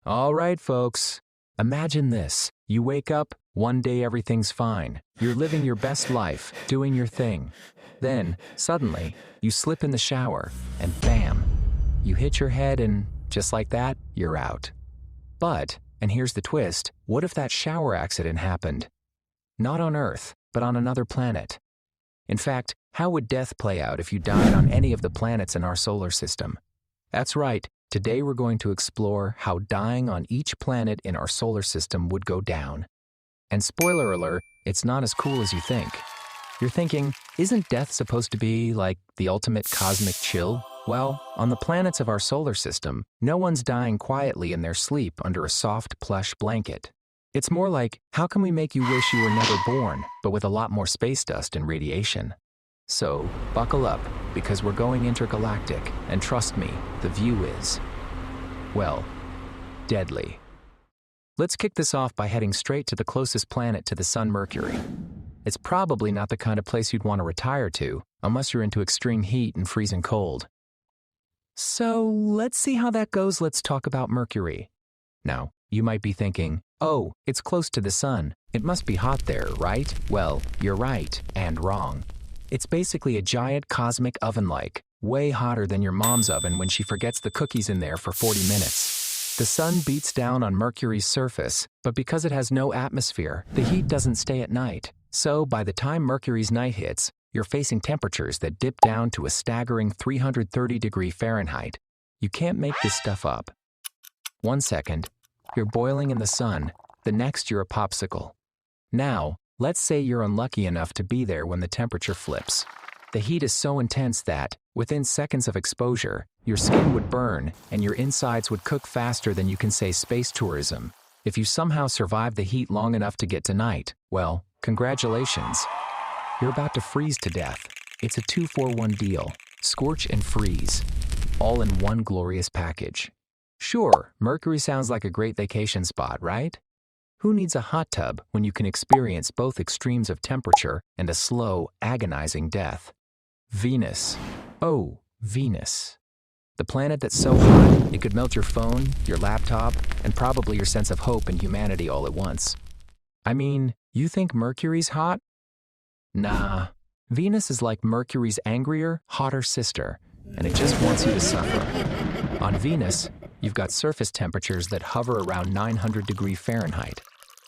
All right, folks. Imagine this. You wake up, one day everything's fine. You're living your best life, doing your thing. Then, suddenly, you slip in the shower, and bam! You hit your head and, just like that, you're out. But, and here's the twist, what if that shower accident happened? Not on Earth, but on another planet. In fact, how would death play out if you died on any of the planets in our solar system? That's right. Today we're going to explore how dying on each planet in our solar system would go down. And spoiler alert, it's not as cool as you think. You're thinking, isn't death supposed to be like the ultimate cosmic chill? Well, on the planets of our solar system, no one's dying quietly in their sleep under a soft, plush blanket. It's more like, how can we make you wish you were never born, but with a lot more space dust and radiation? So, buckle up, because we're going intergalactic, and trust me, the view is, well, deadly. Let's kick this off by heading straight to the closest planet to the Sun, Mercury. It's probably not the kind of place you'd want to retire to, unless you're into extreme heat and freezing cold. So, let's see how that goes. Let's talk about Mercury. Now, you might be thinking, oh, it's close to the Sun. It must be hot there, right? Well, you're right, and wrong. It's basically a giant cosmic oven-like, way hotter than your mom's oven when she forgets the cookies in there for 40 minutes. The Sun beats down on Mercury's surface, but because it has no atmosphere, the heat doesn't stay at night. So by the time Mercury's night hits, you're facing temperatures that dip down to a staggering 330 degrees Fahrenheit. You can't make this stuff up. 1 second, you're boiling in the sun. The next, you're a popsicle. Now, let's say you're unlucky enough to be there when the temperature flips. The heat is so intense that, within seconds of exposure, your skin would burn and your insides would cook faster than you can say space tourism. If you somehow survive the heat long enough to get to night, well, congratulations. You're about to freeze to death. It's a 2-for-1 deal. Scorch and freeze. All in one glorious package. Sure, Mercury sounds like a great vacation spot, right? Who needs a hot tub when you can experience both extremes of temperature and a slow, agonizing death? Venus. Oh, Venus. The planet that's so hot, it could melt your phone, your laptop, and probably your sense of hope and humanity all at once. I mean, you think Mercury's hot? Nah. Venus is like Mercury's angrier, hotter sister, and it just wants you to suffer. On Venus, you've got surface temperatures that hover around 900 degrees Fahrenheit.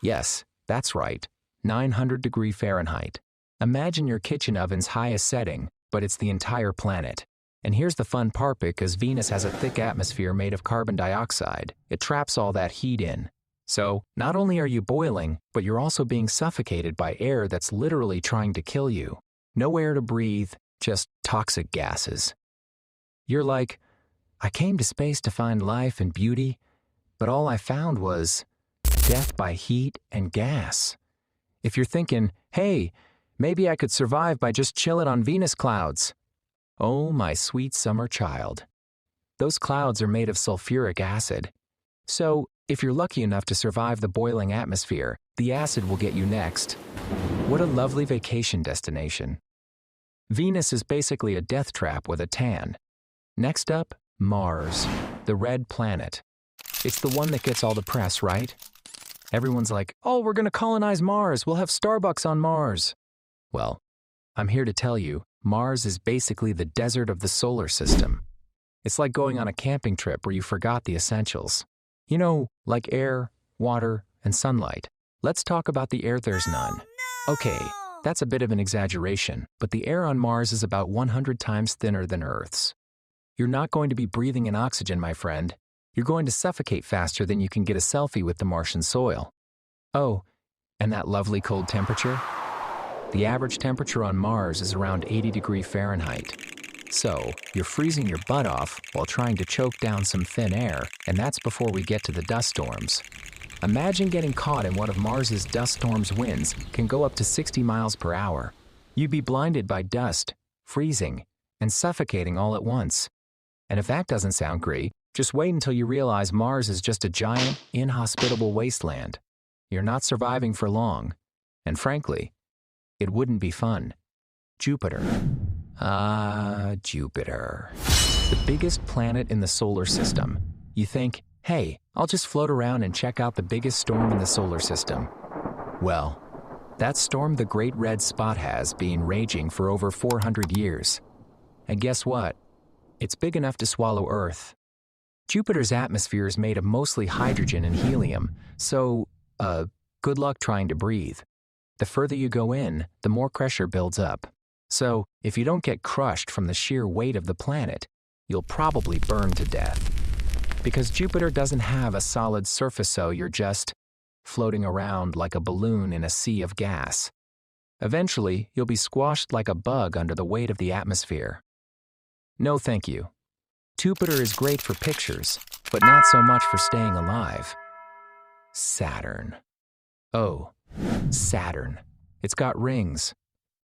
Yes, that's right, 900 degrees Fahrenheit. Imagine your kitchen oven's highest setting, but it's the entire planet. And here's the fun part, because Venus has a thick atmosphere made of carbon dioxide. It traps all that heat in. So, not only are you boiling, but you're also being suffocated by air that's literally trying to kill you. No air to breathe, just toxic gases. You're like, I came to space to find life and beauty, but all I found was death by heat and gas. If you're thinking, hey, maybe I could survive by just chilling on Venus clouds. Oh, my sweet summer child. Those clouds are made of sulfuric acid. So, if you're lucky enough to survive the boiling atmosphere, the acid will get you next. What a lovely vacation destination. Venus is basically a death trap with a tan. Next up, Mars, the red planet. It's the one that gets all the press, right? Everyone's like, oh, we're going to colonize Mars. We'll have Starbucks on Mars. Well, I'm here to tell you, Mars is basically the desert of the solar system. It's like going on a camping trip where you forgot the essentials. You know, like air, water, and sunlight. Let's talk about the air there's none. Okay, that's a bit of an exaggeration, but the air on Mars is about 100 times thinner than Earth's. You're not going to be breathing in oxygen, my friend. You're going to suffocate faster than you can get a selfie with the Martian soil. Oh, and that lovely cold temperature? The average temperature on Mars is around 80 degrees Fahrenheit. So, you're freezing your butt off while trying to choke down some thin air, and that's before we get to the dust storms. Imagine getting caught in one of Mars's dust storms. Winds can go up to 60 miles per hour. You'd be blinded by dust, freezing, and suffocating all at once. And if that doesn't sound great, just wait until you realize Mars is just a giant, inhospitable wasteland. You're not surviving for long. And frankly, it wouldn't be fun. Jupiter. Jupiter. The biggest planet in the solar system. You think, Hey, I'll just float around and check out the biggest storm in the solar system. Well, that storm the Great Red Spot has been raging for over 400 years. And guess what? It's big enough to swallow Earth. Jupiter's atmosphere is made of mostly hydrogen and helium, so, good luck trying to breathe. The further you go in, the more pressure builds up. So, if you don't get crushed from the sheer weight of the planet, you'll probably burn to death. Because Jupiter doesn't have a solid surface, so you're just floating around like a balloon in a sea of gas. Eventually, you'll be squashed like a bug under the weight of the atmosphere. No thank you. Jupiter is great for pictures, but not so much for staying alive. Saturn. Oh, Saturn. It's got rings.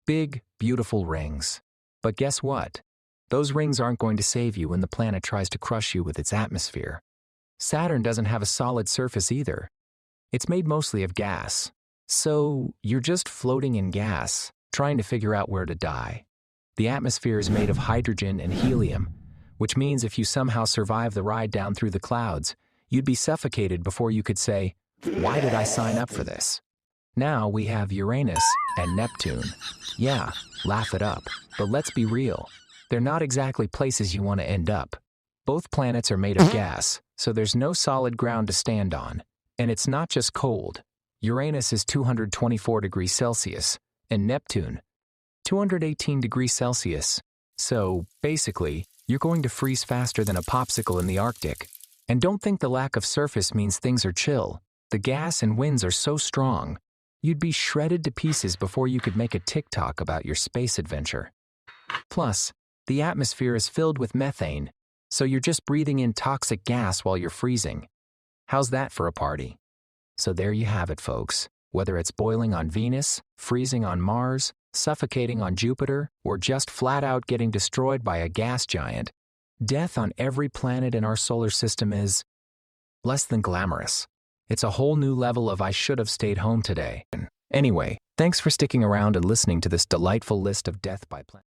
Big, beautiful rings. But guess what? Those rings aren't going to save you when the planet tries to crush you with its atmosphere. Saturn doesn't have a solid surface either. It's made mostly of gas. So you're just floating in gas, trying to figure out where to die. The atmosphere is made of hydrogen and helium, which means if you somehow survive the ride down through the clouds, you'd be suffocated before you could say, "Why did I sign up for this?" Now we have Uranus and Neptune. Yeah, laugh it up, but let's be real. They're not exactly places you want to end up. Both planets are made of gas, so there's no solid ground to stand on. And it's not just cold. Uranus is 224 degrees Celsius, and Neptune, 218 degrees Celsius. So, basically, you're going to freeze faster than a popsicle in the Arctic. And don't think the lack of surface means things are chill. The gas and winds are so strong, you'd be shredded to pieces before you could make a TikTok about your space adventure. Plus, the atmosphere is filled with methane, so you're just breathing in toxic gas while you're freezing. How's that for a party? So there you have it, folks. Whether it's boiling on Venus, freezing on Mars, suffocating on Jupiter, or just flat out getting destroyed by a gas giant, death on every planet in our solar system is less than glamorous. It's a whole new level of I should have stayed home today. Anyway, thanks for sticking around and listening to this delightful list of death by planet.